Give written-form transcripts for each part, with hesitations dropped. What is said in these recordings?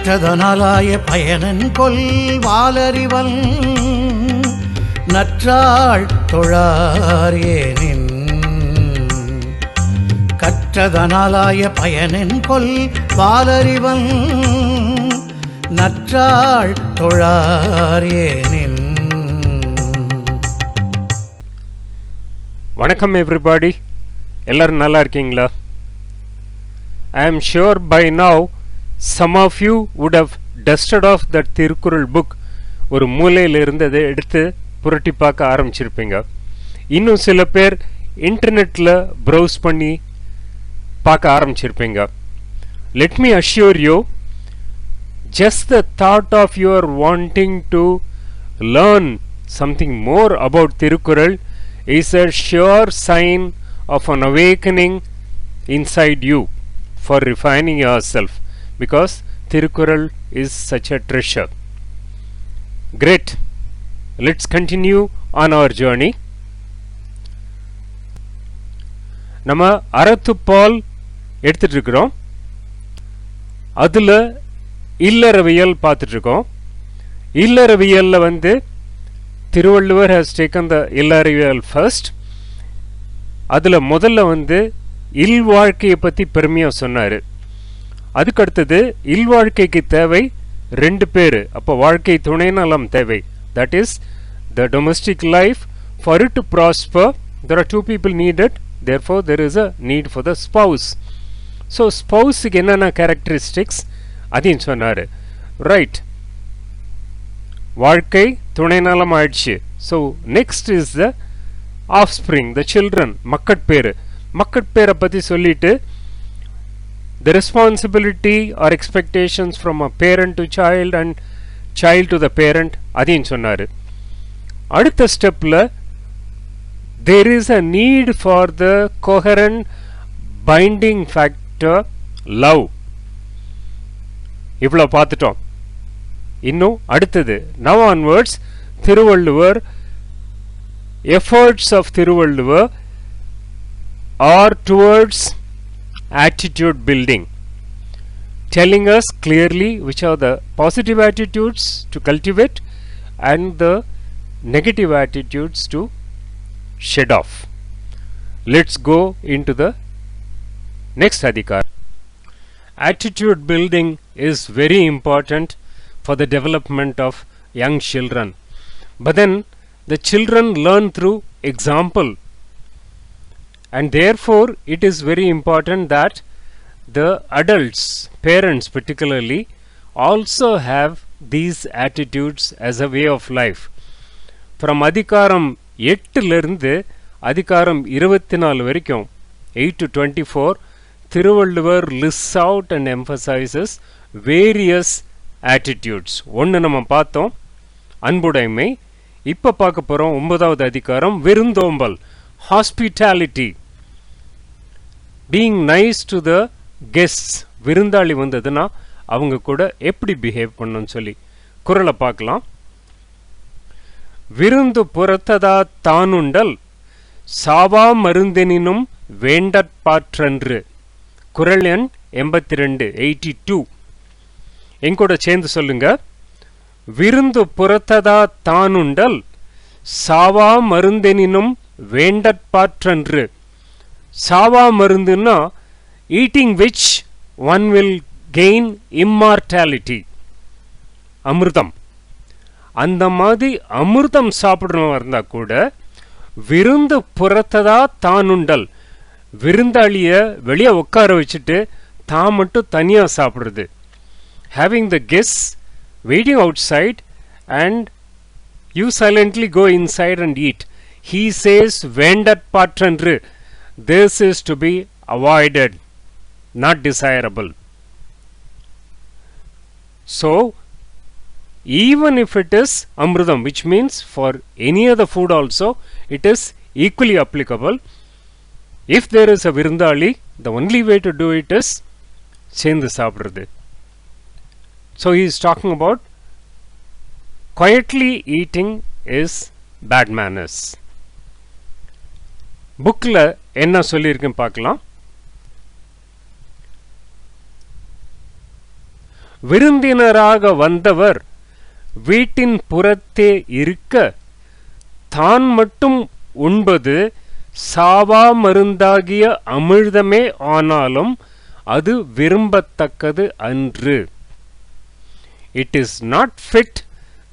கற்றதனாலாய பயனன் கொல் வாலறிவன் நற்றாள் தொழார் ஏனின். கற்றதனாலாய பயனன் கொல் வாலறிவன் நற்றாள் தொழார் ஏனின். வணக்கம் everybody, எல்லாரும் நல்லா இருக்கீங்களா? I am sure by now some of you would have dusted off that Thirukkural book. ஒரு மூலையில் இருந்ததை எடுத்து புரட்டி பார்க்க ஆரம்பிச்சிருப்பீங்க. இன்னும் சில பேர் இன்டர்நெட்டில் ப்ரௌஸ் பண்ணி பார்க்க ஆரம்பிச்சிருப்பீங்க. Let me assure you, just the thought of your wanting to learn something more about Thirukkural is a sure sign of an awakening inside you for refining yourself, because Tirukkural is such a treasure. Great. Let's continue on our journey. நம்ம அறத்துப்பால் எடுத்துட்டு இருக்கிறோம். அதுல இல்லறவியல் பார்த்துட்டு இருக்கோம். இல்லறவியல்ல Thiruvalluvar has taken the இல்லறவியல் first. அதில் முதல்ல இல்வாழ்க்கையை பற்றி பெருமையாக சொன்னார். அதுக்கடுத்தது இல்வாழ்க்கைக்கு தேவை 2 பேர். அப்போ வாழ்க்கை துணை நலம் தேவை. That is the domestic life. For it to prosper there are 2 people needed, therefore there is a need for the spouse. So ஸ்பௌஸுக்கு என்னென்ன கேரக்டரிஸ்டிக்ஸ் அதையும் சொன்னார். ரைட், வாழ்க்கை துணை நலம் ஆயிடுச்சு. So next is the offspring, the children, மக்கட்பேரு. மக்கட்பேரை பற்றி சொல்லிட்டு the responsibility or expectations from a parent to child and child to the parent அதையும் சொன்னார். அடுத்த ஸ்டெப்பில் there is a need for the coherent binding factor love. இவ்வளோ பார்த்துட்டோம். இன்னும் அடுத்தது now onwards Thiruvalluvar efforts of Thiruvalluvar are towards attitude building, telling us clearly which are the positive attitudes to cultivate and the negative attitudes to shed off. Let's go into the next adhikar. Attitude building is very important for the development of young children, but then the children learn through example, and therefore it is very important that the adults, parents particularly, also have these attitudes as a way of life. From அதிகாரம் 8 அதிகாரம் 24 வரைக்கும் 8 to 24 Thiruvalluvar lists out and emphasizes various attitudes. ஒன்று நம்ம பார்த்தோம், அன்புடைமை. இப்போ பார்க்க போகிறோம் 9வது அதிகாரம், விருந்தோம்பல், hospitality, being nice to the guests. விருந்தாளி வந்ததுன்னா அவங்க கூட எப்படி பிஹேவ் பண்ணணும்னு சொல்லி குறளை பார்க்கலாம். விருந்து புறத்ததா தானுண்டல் சாவா மருந்தெனினும் வேண்டற்பாற்றன்று. குறள் எண் 82, 82. எங்கூட சேர்ந்து சொல்லுங்க. விருந்து புறத்ததா தானுண்டல் சாவா மருந்தெனினும் வேண்டற்பாற்றன்று. சாவா மருந்துன்னா eating which one will gain immortality, அமிர்தம். அந்த மாதிரி அமிர்தம் சாப்பிடணும் இருந்தால் கூட விருந்து புறத்ததா தானுண்டல், விருந்தாளிய வெளியே உட்கார வச்சுட்டு தான் மட்டும் தனியாக சாப்பிட்றது. Having the guests waiting outside and you silently go inside and eat. He says வேண்டற்பாற்றன்று. This is to be avoided, not desirable. So even if it is amrutam, which means for any other food also it is equally applicable. If there is a virundali, the only way to do it is சேர்ந்து சாப்பிட்றது. So he is talking about quietly eating is bad manners. புக்கில் என்ன சொல்லியிருக்குன்னு பார்க்கலாம். விருந்தினராக வந்தவர் வீட்டின் புறத்தே இருக்க தான் மட்டும் உண்பது சாவா மருந்தாகிய அமிர்தமே ஆனாலும் அது விரும்பத்தக்கது அன்று. It is not fit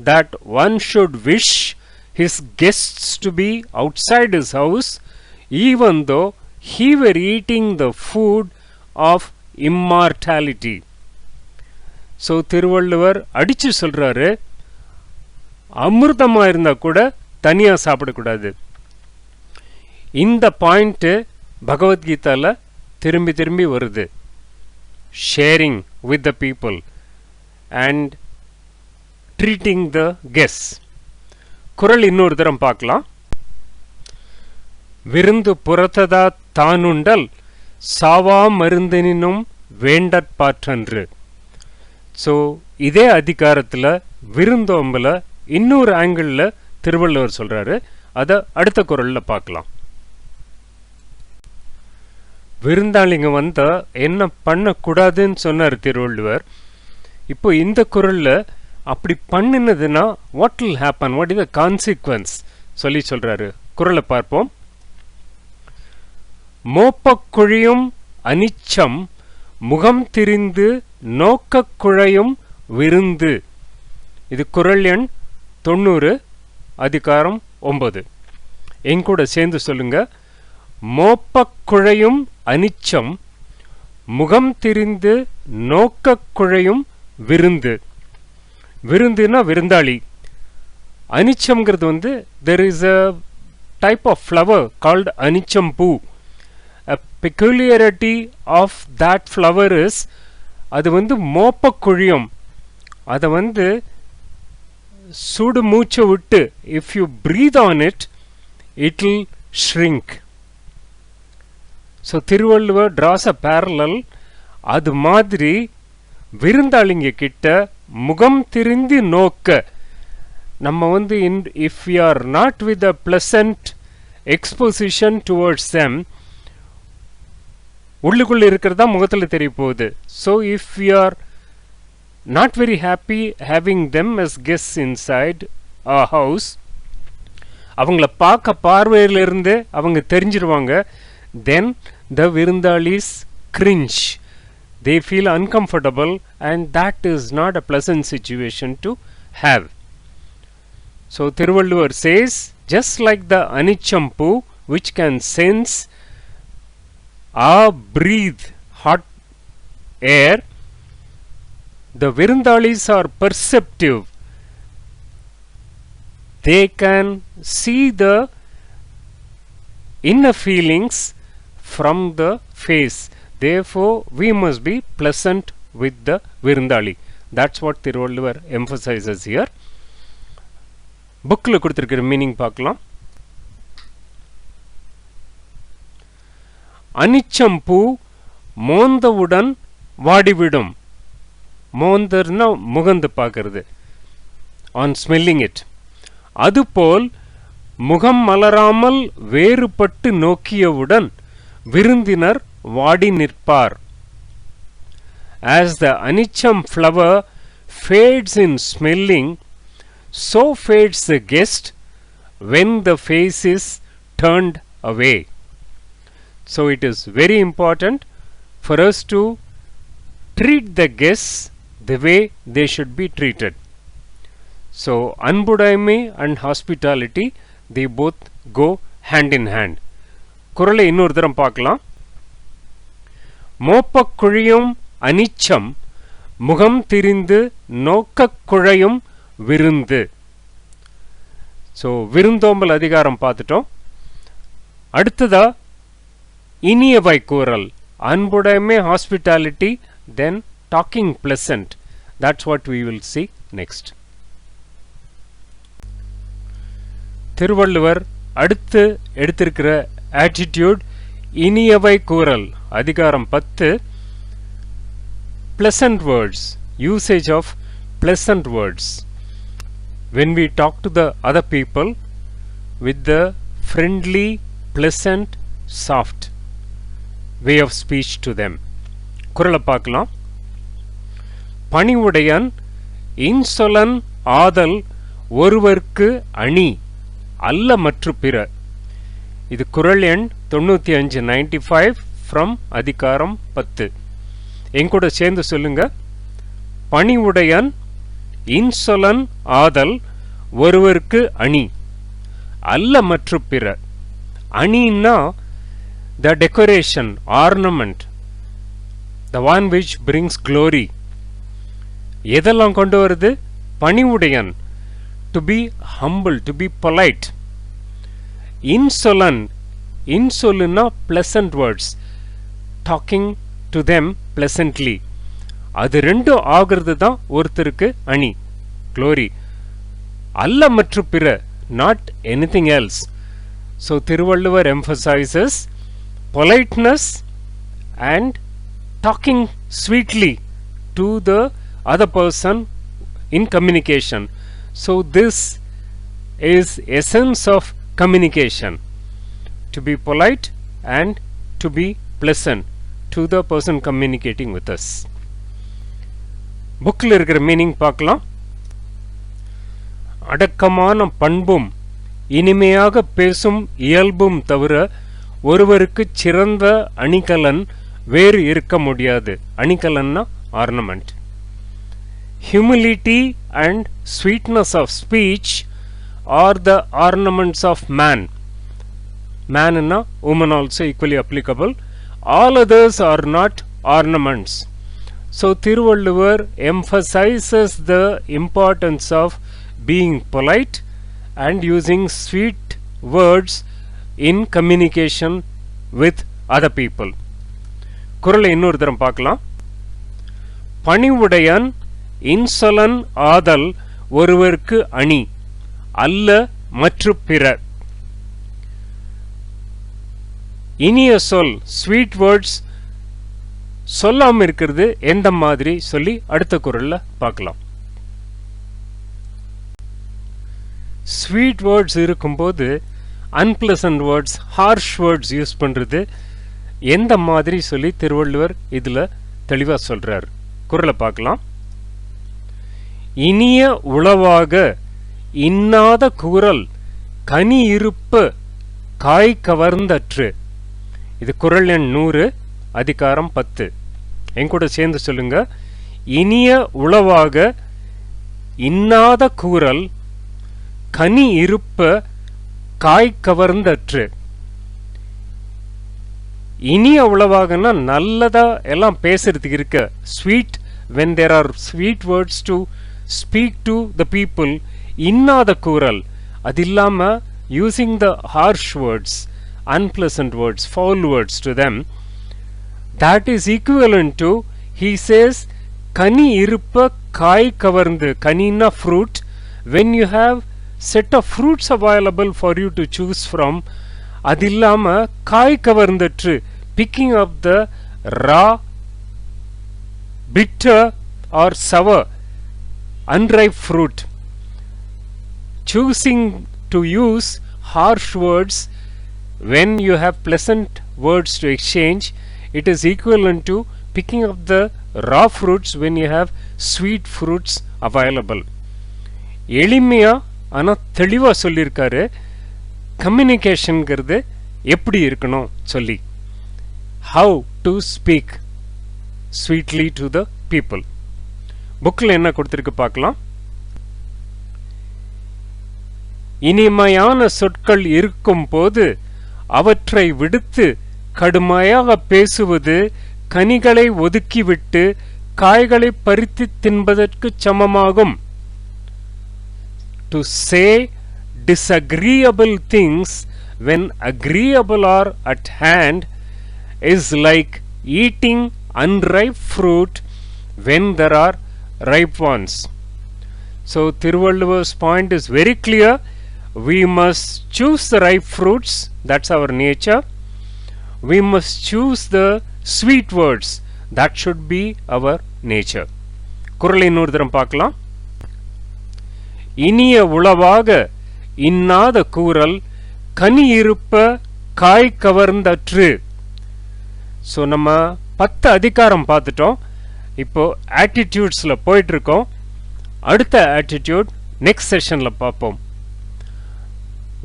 that one should wish his guests to be outside his house, even though he were eating the food of immortality. So Thiruvalluvar அடிச்சு சொல்றாரு, அமிர்தமா இருந்தா கூட தனியா சாப்பிடக்கூடாது. இந்த பாயிண்ட் பகவத்கீதால திரும்பி திரும்பி வருது. Sharing with the people and treating the guest. குறள் இன்னொரு தரம் பார்க்கலாம். விருந்து புறத்ததா தானுண்டல் சாவா மருந்தினும் வேண்டற்பாற்றன்று. ஸோ இதே அதிகாரத்தில் விருந்தோம்பல இன்னொரு ஆங்கிளில் திருவள்ளுவர் சொல்றாரு. அதை அடுத்த குறளில் பார்க்கலாம். விருந்தாளிங்க வந்தா என்ன பண்ணக்கூடாதுன்னு சொன்னார் திருவள்ளுவர். இப்போ இந்த குறளில் அப்படி பண்ணினதுன்னா what will happen, what is the consequence சொல்லி சொல்றாரு. குறளை பார்ப்போம். மோப்பக்குழியும் அனிச்சம் முகம் திரிந்து நோக்கக் குழையும் விருந்து. இது குறள் எண் 90, அதிகாரம் 9. என் கூட சேர்ந்து சொல்லுங்க. மோப்பக் குழையும் அனிச்சம் முகம் திரிந்து நோக்கக் குழையும் விருந்து. விருந்துனா விருந்தாளி. அனிச்சம்ங்கிறது வந்து there is a type of flower called அனிச்சம் பூ. A peculiarity of that flower is அது வந்து மோப்பக் குழியும். அதை வந்து சுடு மூச்சை விட்டு if you breathe on it it will shrink. So Thiruvalluvar draws a parallel. அது மாதிரி விருந்தாளிங்க கிட்ட முகம் திருந்தி நோக்க நம்ம வந்து if we are not with a pleasant exposition towards them, உள்ளுக்குள்ள இருக்கிறதா முகத்தில் தெரிய போகுது. So if we are not very happy having them as guests inside our house, அவங்கள பார்க்க பார்வையிலிருந்து அவங்க தெரிஞ்சிருவாங்க. Then the விருந்தாளிஸ் cringe, they feel uncomfortable, and that is not a pleasant situation to have. So Thiruvalluvar says, just like the anichampu which can sense or breathe hot air, the virundalis are perceptive. They can see the inner feelings from the face. Therefore we must be pleasant with the virundali. That's what Thiruvalluvar emphasizes here. புக்கில் கொடுத்துருக்கிற meaning பார்க்கலாம். அனிச்சம் பூ மோந்தவுடன் வாடிவிடும். மோந்தர்னா முகந்து பார்க்கறது, on smelling it. அதுபோல் முகம் மலராமல் வேறுபட்டு நோக்கியவுடன் விருந்தினர் வாடி நிற்பார். As the Anicham flower fades in smelling, so fades the guest when the face is turned away. So it is very important for us to treat the guests the way they should be treated. So அன்புடைமை and hospitality, they both go hand in hand. குறளை இன்னொரு தரம் பார்க்கலாம். மோப்பக் குழியும் அனிச்சம் முகம் திரிந்து நோக்கக் குழையும் விருந்து. So விருந்தோம்பல் அதிகாரம் பார்த்துட்டோம். அடுத்ததா இனியவை கூறல், அன்புடைமை, hospitality, then talking pleasant. That's what we will see next. Thiruvalluvar அடுத்து எடுத்திருக்கிற ஆட்டிடியூட் இனியவை கூறல், அதிகாரம் 10. pleasant words, usage of pleasant words. When we talk to the other people with the friendly, pleasant, soft way of speech to them. குறளை பார்க்கலாம். பணிவுடையான் இன்சொலன் ஆதல் ஒருவர்க்கு அணி அல்ல மற்று பிற. இது குறள் எண் 95 95 ஃப்ரம் அதிகாரம் 10. எங்கூட சேர்ந்து சொல்லுங்க. பணிவுடையான் இன்சொலன் ஆதல் ஒருவர்க்கு அணி அல்ல மற்று பிற. அணின்னா the decoration, ornament, the one which brings glory. எதெல்லாம் கொண்டு வருது? பணிவுடையான், to be humble, to be polite. Insolent, insoluna pleasant words, talking to them pleasantly. அது ரெண்டும் ஆகிறது தான் ஒருத்தருக்கு அணி, glory. அல்ல மற்ற பிற, not anything else. So Thiruvalluvar emphasizes politeness and talking sweetly to the other person in communication. So this is essence of communication, to be polite and to be pleasant to the person communicating with us. bookல இருக்கிற meaning பார்க்கலாம். அடக்கமான பண்பும் இனிமையாக பேசும் இயல்பும் தவிர ஒருவருக்கு சிறந்த அணிகலன் வேறு இருக்க முடியாது. அணிகலன்னா ornament. Humility and sweetness of speech are the ornaments of man. Man and woman also equally applicable. All others are not ornaments. So Thiruvalluvar emphasizes the importance of being polite and using sweet words in communication with other people. குறளை இன்னொரு தரம் பார்க்கலாம். பணிவுடையான் இன்சொலன் ஆதல் ஒருவர்க்கு அணி அல்ல மற்று பிற. இனிய சொல், ஸ்வீட் வேர்ட்ஸ் சொல்லாம இருக்கிறது எந்த மாதிரி சொல்லி அடுத்த குறள்ல பார்க்கலாம். ஸ்வீட் வேர்ட்ஸ் இருக்கும்போது unpleasant words, harsh words use பண்றது எந்த மாதிரி சொல்லி திருவள்ளுவர் இதுல தெளிவா சொல்றார். குறளை பார்க்கலாம். இனிய உளவாக இன்னாத கூறல் கனி இருப்பு காய் கவர்ந்தற்று. இது குறள் எண் 100 அதிகாரம் 10. எங்கூட சேர்ந்து சொல்லுங்க. இனிய உளவாக இன்னாத கூறல் கனி இருப்ப காய் கவர்ந்தற்று. இனிய உளவாகனா நல்லதா எல்லாம் பேசுறதுக்கு இருக்க. Sweet, when there are sweet words to speak to the people. இன்னாத கூறல், அது இல்லாம using the harsh words, unpleasant words, foul words to them, that is equivalent to, he says, கனி இருப்ப காய் கவர்ந்து. கனின்னா fruit. When you have set of fruits available for you to choose from, அது இல்லாம காய் கவர்ந்தற்று, picking up the raw, bitter or sour, unripe fruit. Choosing to use harsh words when you have pleasant words to exchange, it is equivalent to picking up the raw fruits when you have sweet fruits available. எளிமையா ஆனா தெளிவா சொல்லியிருக்காரு கம்யூனிகேஷன்ங்கிறது எப்படி இருக்கணும் சொல்லி. how to speak sweetly to the people. புக்ல என்ன கொடுத்திருக்கு பார்க்கலாம். இனிமையான சொற்கள் இருக்கும் போது அவற்றை விடுத்து கடுமையாக பேசுவது கனிகளை ஒதுக்கிவிட்டு காய்களை பறித்து தின்பதற்கு சமமாகும். To say disagreeable things when agreeable are at hand is like eating unripe fruit when there are ripe ones. So Thiruvalluvar's point is very clear. We must choose the ripe fruits, that's our nature. We must choose the sweet words, that should be our nature. குறளை இன்னொரு தரம் பார்க்கலாம். இனிய உளவாக இன்னாத கூறல் கனி இருப்ப காய் கவர்ந்தற்று. So நம்ம 10 அதிகாரம் பார்த்துட்டோம். இப்போ ஆட்டிடியூட்ஸில் போயிட்டுருக்கோம். அடுத்த ஆட்டிடியூட் நெக்ஸ்ட் செஷனில் பார்ப்போம்.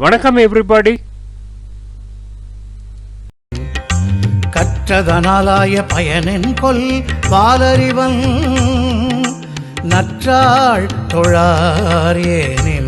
வணக்கம் எவ்ரிபாடி. கற்றதனாலாய பயனென் கொல் வாலறிவன் நற்றாள் தொழார் ஏனின்